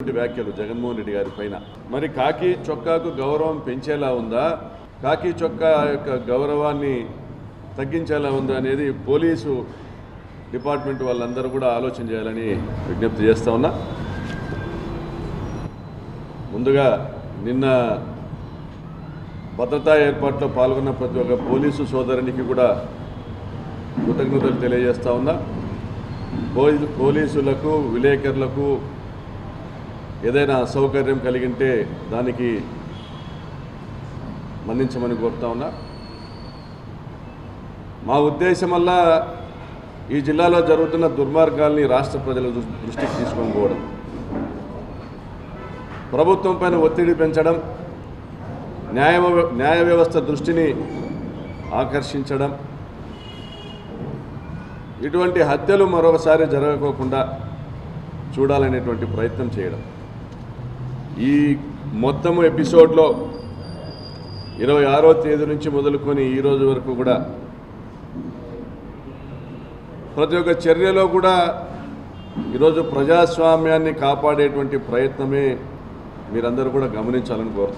వ్యాఖ్యలు జగన్మోహన్ రెడ్డి గారి పైన మరి కాకి చొక్కాకు గౌరవం పెంచేలా ఉందా, కాకి చొక్కా యొక్క గౌరవాన్ని తగ్గించేలా ఉందా అనేది పోలీసు డిపార్ట్మెంట్ వాళ్ళందరూ కూడా ఆలోచన చేయాలని విజ్ఞప్తి చేస్తా ఉన్నా. ముందుగా నిన్న భద్రతా ఏర్పాట్లో పాల్గొన్న ప్రతి ఒక్క పోలీసు సోదరునికి కూడా కృతజ్ఞతలు తెలియజేస్తా ఉన్నా. పోలీసులకు విలేకరులకు ఏదైనా అసౌకర్యం కలిగింటే దానికి మన్నించమని కోరుతా ఉన్నా. మా ఉద్దేశం వల్ల ఈ జిల్లాలో జరుగుతున్న దుర్మార్గాల్ని రాష్ట్ర ప్రజల దృష్టికి తీసుకొని పోవడం, ప్రభుత్వం పైన ఒత్తిడి పెంచడం, న్యాయ వ్యవస్థ దృష్టిని ఆకర్షించడం, ఇటువంటి హత్యలు మరొకసారి జరగకోకుండా చూడాలనేటువంటి ప్రయత్నం చేయడం. ఈ మొత్తము ఎపిసోడ్లో 26వ తేదీ నుంచి మొదలుకొని ఈ రోజు వరకు కూడా ప్రతి ఒక్క చర్యలో కూడా ఈరోజు ప్రజాస్వామ్యాన్ని కాపాడేటువంటి ప్రయత్నమే మీరందరూ కూడా గమనించాలని కోరుతాను.